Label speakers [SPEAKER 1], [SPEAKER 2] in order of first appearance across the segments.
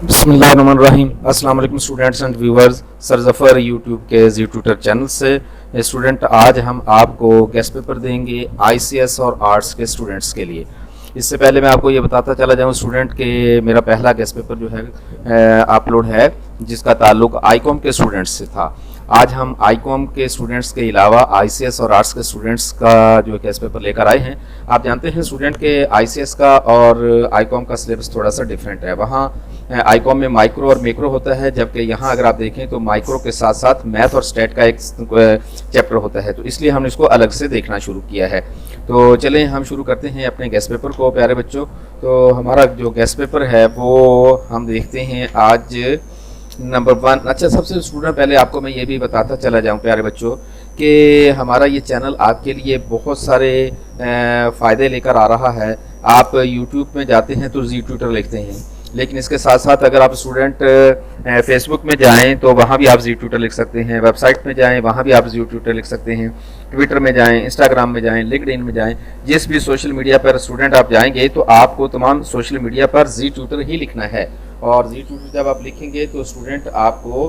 [SPEAKER 1] बिस्मिल्लाहिर्रहमानिर्रहीम। अस्सलाम वालेकुम students and viewers. Sir Zafar YouTube के जी ट्यूटर चैनल से स्टूडेंट, आज हम आपको गेस्ट पेपर देंगे आईसीएस और आर्ट्स के स्टूडेंट्स के लिए। इससे पहले मैं आपको ये बताता चला जाऊँ स्टूडेंट के मेरा पहला गेस्ट पेपर जो है अपलोड है, जिसका ताल्लुक आईकॉम के स्टूडेंट्स से था। आज हम आईकॉम के स्टूडेंट्स के अलावा आईसीएस और आर्ट्स के स्टूडेंट्स का जो गेस्ट पेपर लेकर आए हैं। आप जानते हैं स्टूडेंट के आईसीएस का और आईकॉम का सिलेबस थोड़ा सा डिफरेंट है। वहाँ आईकॉम में माइक्रो और मैक्रो होता है, जबकि यहाँ अगर आप देखें तो माइक्रो के साथ साथ मैथ और स्टेट का एक चैप्टर होता है, तो इसलिए हमने इसको अलग से देखना शुरू किया है। तो चलें हम शुरू करते हैं अपने गेस्ट पेपर को प्यारे बच्चों। तो हमारा जो गेस्ट पेपर है वो हम देखते हैं आज नंबर 1। अच्छा, सबसे स्टूडेंट पहले आपको मैं ये भी बताता चला जाऊँ प्यारे बच्चों कि हमारा ये चैनल आपके लिए बहुत सारे फ़ायदे लेकर आ रहा है। आप यूट्यूब में जाते हैं तो जी ट्यूटर लिखते हैं, लेकिन इसके साथ साथ अगर आप स्टूडेंट फेसबुक में जाएं तो वहाँ भी आप जी ट्यूटर लिख सकते हैं, वेबसाइट में जाएं वहाँ भी आप जी ट्यूटर लिख सकते हैं, ट्विटर में जाएं, इंस्टाग्राम में जाएं, लिंक्डइन में जाएं, जिस भी सोशल मीडिया पर स्टूडेंट आप जाएंगे तो आपको तमाम सोशल मीडिया पर जी ट्यूटर ही लिखना है। और जी ट्यूटर जब आप लिखेंगे तो स्टूडेंट आपको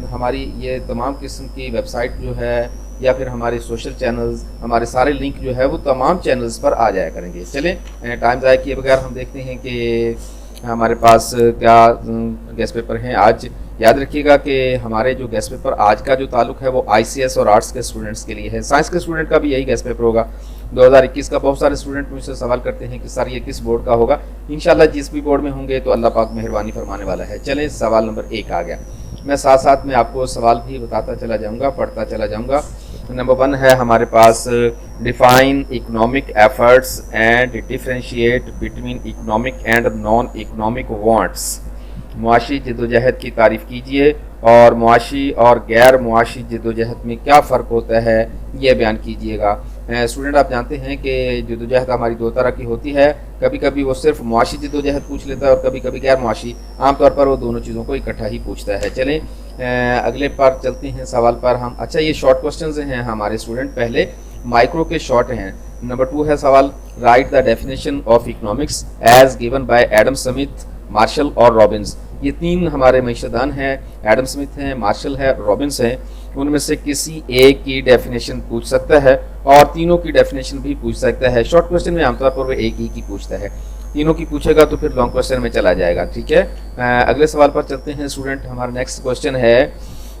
[SPEAKER 1] हमारी ये तमाम किस्म की वेबसाइट जो है या फिर हमारे सोशल चैनल्स, हमारे सारे लिंक जो है वो तमाम चैनल्स पर आ जाया करेंगे। चलें टाइम ज़ाया किए बगैर हम देखते हैं कि हमारे पास क्या गेस्ट पेपर हैं आज। याद रखिएगा कि हमारे जो गेस्ट पेपर आज का जो ताल्लुक है वो आईसीएस और आर्ट्स के स्टूडेंट्स के लिए है। साइंस के स्टूडेंट का भी यही गेस्ट पेपर होगा। 2021 का बहुत सारे स्टूडेंट मुझसे सवाल करते हैं कि सर ये किस बोर्ड का होगा। इंशाल्लाह जिस भी बोर्ड में होंगे तो अल्लाह पाक मेहरबानी फरमाने वाला है। चलें सवाल नंबर 1 आ गया। मैं साथ साथ में आपको सवाल भी बताता चला जाऊँगा, पढ़ता चला जाऊँगा। नंबर 1 है हमारे पास, define economic efforts and differentiate between economic and non economic wants. मुआशी जद्दोजहद की तारीफ़ कीजिए और मुआशी और गैर मुआशी जद्दोजहद में क्या फ़र्क होता है ये बयान कीजिएगा। स्टूडेंट, आप जानते हैं कि जद्दोजहद हमारी 2 तरह की होती है। कभी कभी वो सिर्फ मुआशी जद्दोजहद पूछ लेता है और कभी कभी गैर मुआशी। आमतौर पर वो दोनों चीज़ों को इकट्ठा ही पूछता है। चलें अगले पर चलते हैं सवाल पर हम। अच्छा, ये शॉर्ट क्वेश्चंस हैं हमारे स्टूडेंट, पहले माइक्रो के शॉर्ट हैं। नंबर 2 है सवाल, write the definition of economics as given by Adam Smith, Marshall और रॉबिन्स। ये 3 हमारे मईशदान हैं, एडम स्मिथ हैं, मार्शल है, रॉबिन्स हैं। उनमें से किसी एक की डेफिनेशन पूछ सकता है और तीनों की डेफिनेशन भी पूछ सकता है। शॉर्ट क्वेश्चन में आमतौर पर वो एक ही की पूछता है, तीनों की पूछेगा तो फिर लॉन्ग क्वेश्चन में चला जाएगा। ठीक है, अगले सवाल पर चलते हैं स्टूडेंट। हमारा नेक्स्ट क्वेश्चन है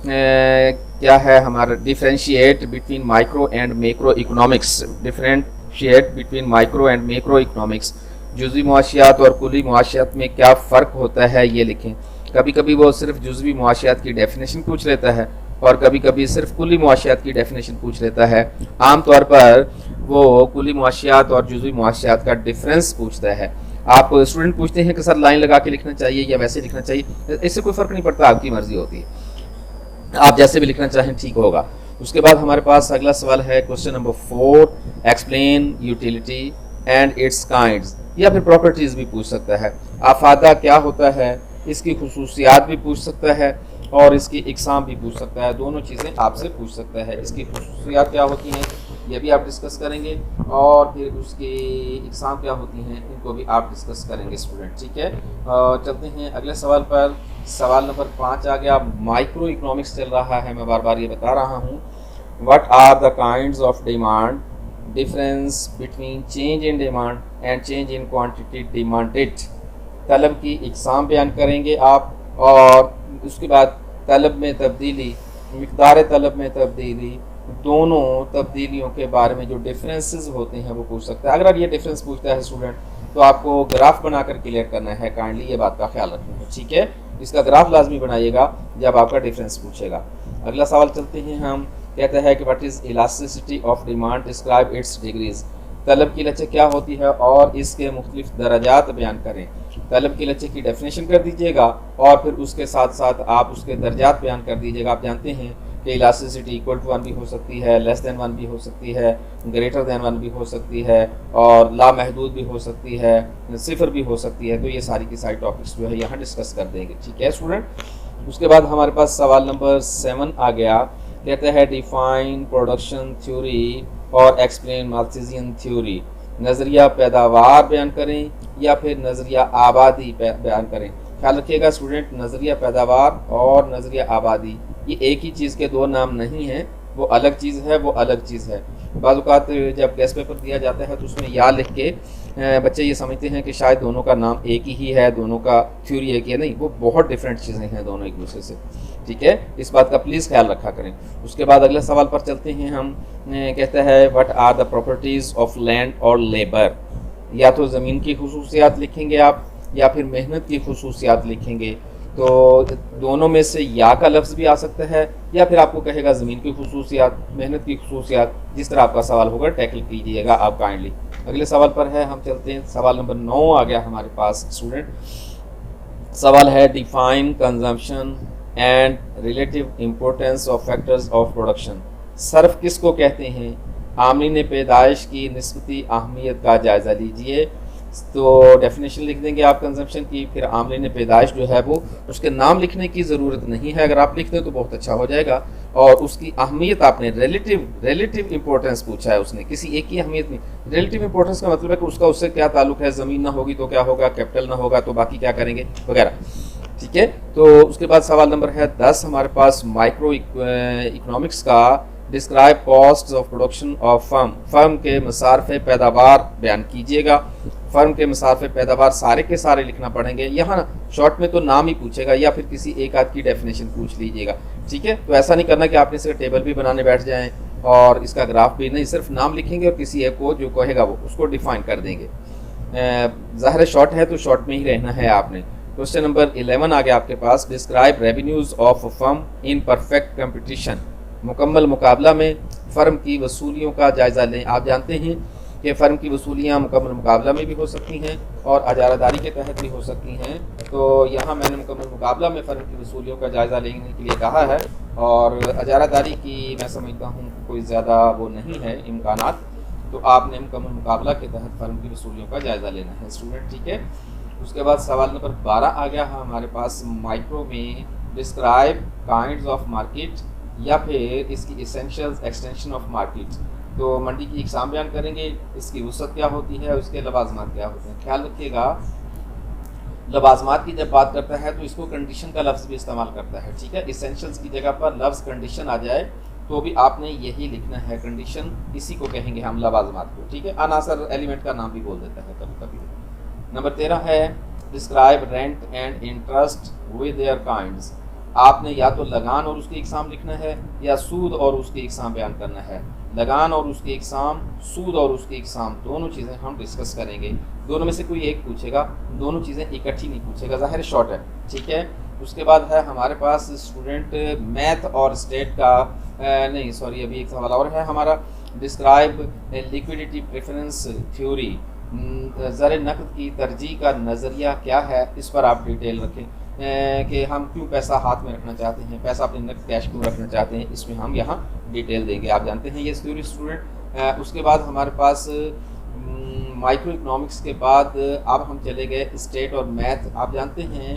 [SPEAKER 1] क्या है हमारा, differentiate between micro and macro economics. Differentiate between micro and macro economics, जुज़वी मुआशियात और कुली मुआशियात में क्या फ़र्क होता है ये लिखें। कभी कभी वो सिर्फ जुज़वी मुआशियात की डेफिनेशन पूछ लेता है और कभी कभी सिर्फ कुली मुआशियात की डेफिनेशन पूछ लेता है। आमतौर पर वो कुली मुआशियात और जुज़वी मुआशियात का डिफरेंस पूछता है। आप स्टूडेंट पूछते हैं कि सर लाइन लगा के लिखना चाहिए या वैसे लिखना चाहिए, इससे कोई फ़र्क नहीं पड़ता, आपकी मर्ज़ी होती है, आप जैसे भी लिखना चाहें ठीक होगा। उसके बाद हमारे पास अगला सवाल है question number 4, explain utility and it's kinds, या फिर प्रॉपर्टीज़ भी पूछ सकता है। आफादा क्या होता है, इसकी खुसूसियात भी पूछ सकता है और इसकी इकसाम भी पूछ सकता है। दोनों चीज़ें आपसे पूछ सकता है। इसकी खुसूसियात क्या होती हैं ये भी आप डिस्कस करेंगे और फिर उसकी इकसाम क्या होती हैं इनको भी आप डिस्कस करेंगे स्टूडेंट। ठीक है, चलते हैं अगले सवाल पर। सवाल नंबर 5 आ गया। माइक्रो इकोनॉमिक्स चल रहा है, मैं बार बार ये बता रहा हूँ। What are the kinds of demand, difference between change in demand and change in quantity demanded. तलब की इकसाम बयान करेंगे आप और उसके बाद तलब में तब्दीली, मिकदार तलब में तब्दीली, दोनों तब्दीलियों के बारे में जो डिफरेंसेस होते हैं वो पूछ सकता है। अगर ये डिफरेंस पूछता है स्टूडेंट तो आपको ग्राफ बनाकर क्लियर करना है, काइंडली ये बात का ख्याल रखना है। ठीक है, इसका ग्राफ लाजमी बनाइएगा जब आपका डिफरेंस पूछेगा। अगला सवाल चलते हैं हम। कहता है कि what is elasticity of demand, describe it's degrees. तलब की लचक क्या होती है और इसके मुख्तलिफ दर्जात बयान करें। तलब की लचक की डेफिनेशन कर दीजिएगा और फिर उसके साथ साथ आप उसके दर्जात बयान कर दीजिएगा। आप जानते हैं कि इलास्टिसिटी इक्वल टू 1 भी हो सकती है, लेस देन 1 भी हो सकती है, ग्रेटर देन 1 भी हो सकती है और लामहदूद भी हो सकती है, 0 भी हो सकती है। तो ये सारी की सारी टॉपिक्स जो है यहाँ डिस्कस कर देंगे। ठीक है स्टूडेंट। उसके बाद हमारे पास सवाल नंबर 7 आ गया। कहता है डिफाइन प्रोडक्शन थ्योरी और एक्सप्लेन मार्क्सियन थ्योरी। नज़रिया पैदावार बयान करें या फिर नज़रिया आबादी बयान करें। ख्याल रखिएगा स्टूडेंट, नज़रिया पैदावार और नज़रिया आबादी ये एक ही चीज़ के दो नाम नहीं हैं, वो अलग चीज़ है, वो अलग चीज़ है। बाज़ औक़ात जब गेस्ट पेपर दिया जाता है तो उसमें या लिख के बच्चे ये समझते हैं कि शायद दोनों का नाम एक ही है, दोनों का थ्योरी एक ही है। नहीं, वो बहुत डिफरेंट चीज़ें हैं दोनों एक दूसरे से, ठीक है। इस बात का प्लीज़ ख्याल रखा करें। उसके बाद अगले सवाल पर चलते हैं हम। कहते हैं what are the properties of land और लेबर। या तो ज़मीन की खुसूसियात लिखेंगे आप या फिर मेहनत की खुसूसियात लिखेंगे। तो दोनों में से या का लफ्ज़ भी आ सकता है या फिर आपको कहेगा ज़मीन की खुसूसियात, मेहनत की खुसूसियात। जिस तरह आपका सवाल होगा टैकल कीजिएगा आप काइंडली। अगले सवाल पर है, हम चलते हैं। सवाल नंबर 9 आ गया हमारे पास स्टूडेंट। सवाल है define consumption and relative importance of factors of production. Surf किसको कहते हैं? आमलीन पैदाइश की निस्बती अहमियत का जायज़ा लीजिए। तो डेफिनेशन लिख देंगे आप कंजम्पशन की, फिर आमलीन पैदाइश जो है वो उसके नाम लिखने की ज़रूरत नहीं है, अगर आप लिख दें तो बहुत अच्छा हो जाएगा। और उसकी अहमियत आपने रिलेटिव इंपॉर्टेंस पूछा है उसने, किसी एक की अहमियत नहीं। रिलेटिव इंपॉर्टेंस का मतलब है कि उसका उससे क्या ताल्लुक है, ज़मीन ना होगी तो क्या होगा, कैपिटल ना होगा तो बाकी क्या करेंगे वगैरह, ठीक है। तो उसके बाद सवाल नंबर है 10 हमारे पास माइक्रो इकोनॉमिक्स का। Describe cost of production of firm के मसारफ पैदावार बयान कीजिएगा। फर्म के मसारफ पैदावार सारे के सारे लिखना पड़ेंगे। यहाँ शॉर्ट में तो नाम ही पूछेगा या फिर किसी एक आध की डेफिनेशन पूछ लीजिएगा, ठीक है। तो ऐसा नहीं करना कि आपने इसका टेबल भी बनाने बैठ जाएं और इसका ग्राफ भी नहीं, सिर्फ नाम लिखेंगे और किसी एक को जो कहेगा वो उसको डिफाइन कर देंगे। ज़ाहिर शॉर्ट है तो शॉर्ट में ही रहना है आपने। क्वेश्चन नंबर 11 आ गया आपके पास। Describe revenues of firm in perfect competition. मुकम्मल मुकाबला में फ़र्म की वसूलियों का जायज़ा लें। आप जानते हैं कि फ़र्म की वसूलियाँ मुकम्मल मुकाबला में भी हो सकती हैं और अजारादारी के तहत भी हो सकती हैं। तो यहाँ मैंने मुकम्मल मुकाबला में फ़र्म की वसूलियों का जायज़ा लेने के लिए कहा है और अजारादारी की मैं समझता हूँ कोई ज़्यादा वो नहीं है इम्कानात, तो आपने मुकम्मल मुकाबला के तहत फ़र्म की वसूलियों का जायज़ा लेना है स्टूडेंट, ठीक है। उसके बाद सवाल नंबर 12 आ गया है हमारे पास। माइक्रो में डिस्क्राइब काइंड्स ऑफ मार्केट या फिर इसकी एसेंशियल्स एक्सटेंशन ऑफ मार्केट। तो मंडी की इकसाम बयान करेंगे, इसकी वसअत क्या होती है, उसके लवाजमात क्या होते हैं। ख्याल रखिएगा लवाजमात की जब बात करता है तो इसको कंडीशन का लफ्ज़ भी इस्तेमाल करता है, ठीक है। एसेंशियल्स की जगह पर लफ्ज़ कंडीशन आ जाए तो भी आपने यही लिखना है, कंडीशन इसी को कहेंगे हम लवाजमात को, ठीक है। अनासर एलिमेंट का नाम भी बोल देता है कभी कभी। नंबर 13 है describe rent and interest with their kinds. आपने या तो लगान और उसकी इकसाम लिखना है या सूद और उसकी इकसाम बयान करना है। लगान और उसकी इकसाम, सूद और उसकी इकसाम, दोनों चीज़ें हम डिस्कस करेंगे। दोनों में से कोई एक पूछेगा, दोनों चीज़ें इकट्ठी नहीं पूछेगा, ज़ाहिर शॉर्ट है, ठीक है। उसके बाद है हमारे पास स्टूडेंट मैथ और स्टेट का नहीं सॉरी अभी एक सवाल और है हमारा। Describe liquidity preference theory. ज़र नकद की तरजीह का नज़रिया क्या है, इस पर आप डिटेल रखें कि हम क्यों पैसा हाथ में रखना चाहते हैं, पैसा अपने नकद कैश क्यों रखना चाहते हैं, इसमें हम यहाँ डिटेल देंगे। आप जानते हैं ये थ्योरी स्टूडेंट। उसके बाद हमारे पास माइक्रो इकोनॉमिक्स के बाद अब हम चले गए स्टेट और मैथ। आप जानते हैं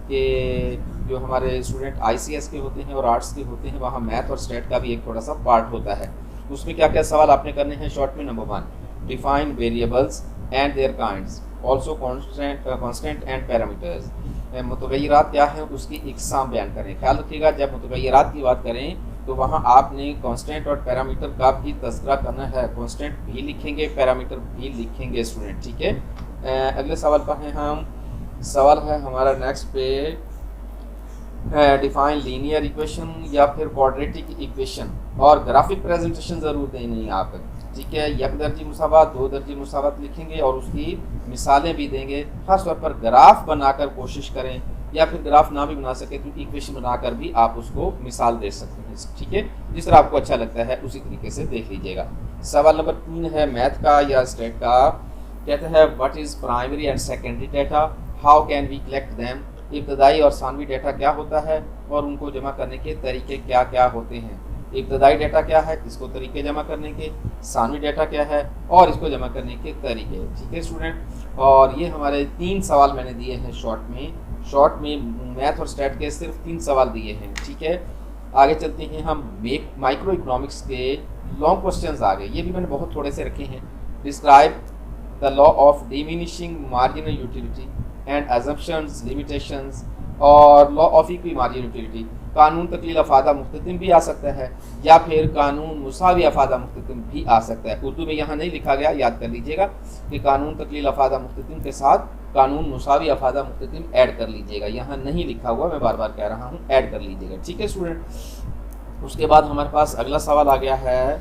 [SPEAKER 1] कि जो हमारे स्टूडेंट ICS के होते हैं और आर्ट्स के होते हैं वहाँ मैथ और स्टेट का भी एक थोड़ा सा पार्ट होता है। उसमें क्या क्या सवाल आपने करने हैं शॉर्ट में। Number 1 define variables and their kinds, also constant and parameters. मुतग़य्यरात क्या हैं उसकी इकसाम बयान करें। ख्याल रखिएगा जब मुतग़य्यरात की बात करें तो वहाँ आपने कांस्टेंट और पैरामीटर का भी तज़किरा करना है। कांस्टेंट भी लिखेंगे, पैरामीटर भी लिखेंगे स्टूडेंट, ठीक है। अगले सवाल पर हैं हम। सवाल है हमारा नेक्स्ट पे डिफाइन लीनियर इक्वेशन या फिर क्वाड्रेटिक इक्वेशन और ग्राफिक प्रेजेंटेशन ज़रूर देनी है आप, ठीक है। एक दर्जी मुसावत, दो दर्जी मुसावत लिखेंगे और उसकी मिसालें भी देंगे। खास तौर पर ग्राफ बनाकर कोशिश करें या फिर ग्राफ ना भी बना सके तो इक्वेशन बनाकर भी आप उसको मिसाल दे सकते हैं, ठीक है। जिस तरह आपको अच्छा लगता है उसी तरीके से देख लीजिएगा। सवाल नंबर 3 है मैथ का या स्टेट का। कहता है what is primary and secondary data, how can we collect them. इब्तदाई और सानवी डाटा क्या होता है और उनको जमा करने के तरीके क्या क्या होते हैं। इब्तदाई डाटा क्या है, इसको तरीके जमा करने के, सानवी डाटा क्या है और इसको जमा करने के तरीके, ठीक है स्टूडेंट। और ये हमारे 3 सवाल मैंने दिए हैं शॉर्ट में मैथ और स्टैट के सिर्फ 3 सवाल दिए हैं, ठीक है। आगे चलते हैं हम माइक्रो इकोनॉमिक्स के लॉन्ग क्वेश्चंस आ गए, ये भी मैंने बहुत थोड़े से रखे हैं। Describe the law of diminishing marginal utility. And assumptions, limitations और लॉ ऑफ इक्विमारियल यूटिलिटी। कानून तकलील अफादा मुख्ततिम भी आ सकता है या फिर कानून मुसावी अफादा मुख्ततिम भी आ सकता है। उर्दू में यहाँ नहीं लिखा गया, याद कर लीजिएगा कि कानून तकलील अफादा मुख्ततिम के साथ कानून मुसावी अफादा मुख्ततिम ऐड कर लीजिएगा। यहाँ नहीं लिखा हुआ, मैं बार बार कह रहा हूँ, ऐड कर लीजिएगा। ठीक है स्टूडेंट। उसके बाद हमारे पास अगला सवाल आ गया है।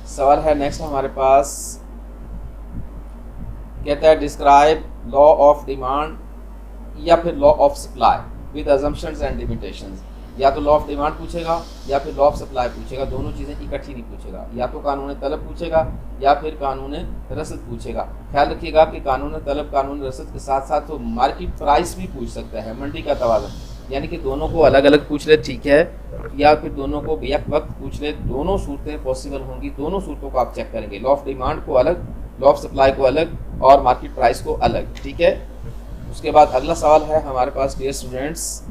[SPEAKER 1] सवाल है नेक्स्ट हमारे पास, कहता है डिस्क्राइब लॉ ऑफ डिमांड या फिर law of supply with assumptions and limitations. या तो लॉ ऑफ डिमांड पूछेगा या फिर लॉ ऑफ सप्लाई पूछेगा, दोनों चीज़ें इकट्ठी नहीं पूछेगा। या तो कानून तलब पूछेगा या फिर कानून रसद पूछेगा। ख्याल रखिएगा कि कानून तलब कानून रसद के साथ साथ तो मार्केट प्राइस भी पूछ सकता है, मंडी का तवाज़ुन, यानी कि दोनों को अलग अलग पूछ ले, ठीक है, या फिर दोनों को एक वक्त पूछ ले। दोनों सूरतें पॉसिबल होंगी, दोनों सूरतों को आप चेक करेंगे, लॉ ऑफ डिमांड को अलग, लॉ ऑफ सप्लाई को अलग और मार्केट प्राइस को अलग। ठीक है। उसके बाद अगला सवाल है हमारे पास डियर स्टूडेंट्स,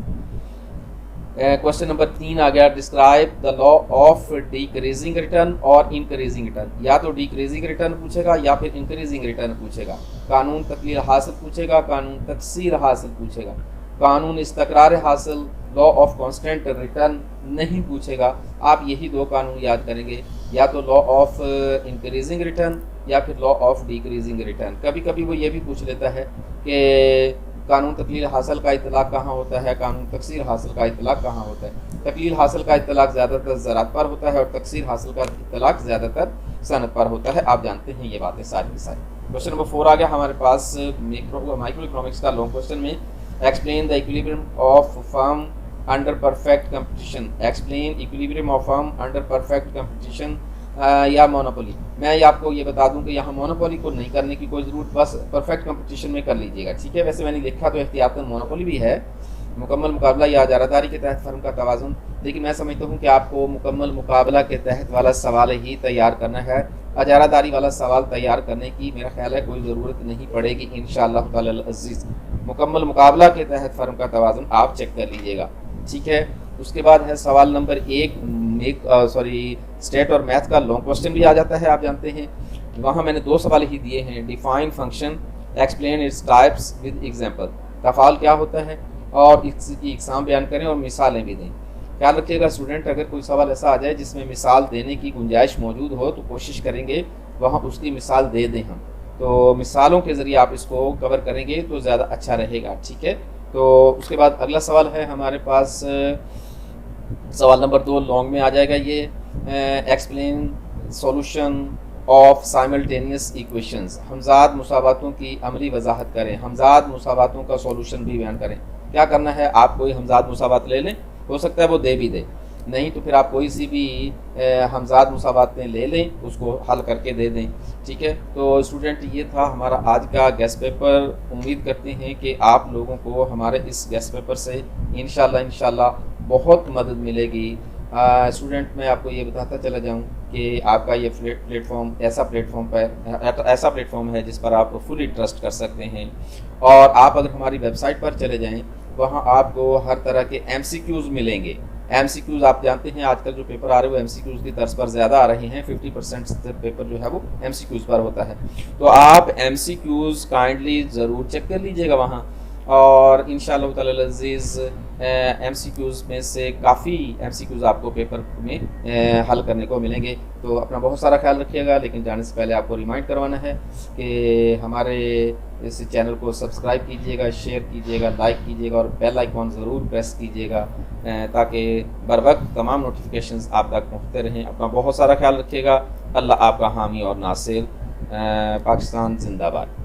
[SPEAKER 1] क्वेश्चन नंबर 3 आ गया। Describe the law of decreasing return और इंक्रीजिंग रिटर्न। या तो डिक्रीजिंग रिटर्न पूछेगा या फिर इंक्रीजिंग रिटर्न पूछेगा। कानून तकलील हासिल पूछेगा, कानून तकसीर हासिल पूछेगा, कानून इस्तकरार हासिल, लॉ ऑफ कांस्टेंट रिटर्न नहीं पूछेगा। आप यही दो कानून याद करेंगे, या तो लॉ ऑफ इंक्रीजिंग रिटर्न या फिर लॉ ऑफ डिक्रीजिंग रिटर्न। कभी कभी वो ये भी पूछ लेता है कि कानून तकलील हासिल का इतलाक़ कहाँ होता है, कानून तकसीर हासिल का इतलाक़ कहाँ होता है। तकलील हासिल का इतलाक़ ज़्यादातर ज़रात पर होता है और तकसीर हासिल का इतलाक़ ज़्यादातर सनत पर होता है। आप जानते हैं ये बातें सारी की सारी। क्वेश्चन नंबर 4 आ गया हमारे पास माइक्रो इकोनॉमिक्स का लॉन्ग क्वेश्चन में। Explain the equilibrium of firm under perfect competition. Explain equilibrium of firm under perfect competition या मोनोपोली। मैं आपको ये बता दूं कि यहाँ मोनोपोली को नहीं करने की कोई ज़रूरत, बस परफेक्ट कंपटीशन में कर लीजिएगा। ठीक है। वैसे मैंने लिखा तो एहतियातन मोनोपोली भी है, मुकम्मल मुकाबला या अजारादारी के तहत फर्म का तवाज़ुन, लेकिन मैं समझता हूँ कि आपको मुकम्मल मुकाबला के तहत वाला सवाल ही तैयार करना है। अजारादारी वाला सवाल तैयार करने की मेरा ख्याल है कोई ज़रूरत नहीं पड़ेगी इंशाअल्लाह ताला अज़ीज़। मुकम्मल मुकाबला के तहत फर्म का तवाज़ुन आप चेक कर लीजिएगा। ठीक है। उसके बाद है सवाल नंबर 1 स्टेट और मैथ का लॉन्ग क्वेश्चन भी आ जाता है, आप जानते हैं। वहाँ मैंने 2 सवाल ही दिए हैं। Define function, explain its types with example. तफ़ाल क्या होता है और इसकी इकसाम बयान करें और मिसालें भी दें। ख्याल रखिएगा स्टूडेंट, अगर कोई सवाल ऐसा आ जाए जिसमें मिसाल देने की गुंजाइश मौजूद हो तो कोशिश करेंगे वहाँ उसकी मिसाल दे दें हम, तो मिसालों के ज़रिए आप इसको कवर करेंगे तो ज़्यादा अच्छा रहेगा। ठीक है। तो उसके बाद अगला सवाल है हमारे पास, सवाल नंबर 2 लॉन्ग में आ जाएगा ये। Explain solution of simultaneous equations. हमजाद मुसावातों की अमली वजाहत करें, हमजाद मुसावातों का सॉल्यूशन भी बयान करें। क्या करना है, आप कोई हमजाद मुसावात ले लें, हो सकता है वो दे भी दे, नहीं तो फिर आप कोई सी भी हमजाद मुसावातें ले लें, उसको हल करके दे दें। ठीक है। तो स्टूडेंट ये था हमारा आज का गेस्ट पेपर। उम्मीद करते हैं कि आप लोगों को हमारे इस गेस्ट पेपर से इंशाल्लाह बहुत मदद मिलेगी। स्टूडेंट मैं आपको ये बताता चला जाऊं कि आपका ये प्लेटफॉर्म ऐसा प्लेटफॉर्म है जिस पर आप फुली ट्रस्ट कर सकते हैं। और आप अगर हमारी वेबसाइट पर चले जाएं, वहाँ आपको हर तरह के MCQs मिलेंगे। MCQs आप जानते हैं आजकल जो पेपर आ रहे हैं वो MCQs की तर्ज पर ज़्यादा आ रहे हैं। 50% पेपर जो है वो MCQs पर होता है, तो आप MCQs काइंडली ज़रूर चेक कर लीजिएगा वहाँ। और इंशाअल्लाह ताला अज़ीज़ MCQs में से काफ़ी MCQs आपको पेपर में हल करने को मिलेंगे। तो अपना बहुत सारा ख्याल रखिएगा, लेकिन जाने से पहले आपको रिमाइंड करवाना है कि हमारे इस चैनल को सब्सक्राइब कीजिएगा, शेयर कीजिएगा, लाइक कीजिएगा और बेल आइकॉन ज़रूर प्रेस कीजिएगा ताकि बर वक्त तमाम नोटिफिकेशंस आप तक पहुँचते रहें। अपना बहुत सारा ख्याल रखिएगा। अल्लाह आपका हामी और नासिर। पाकिस्तान जिंदाबाद।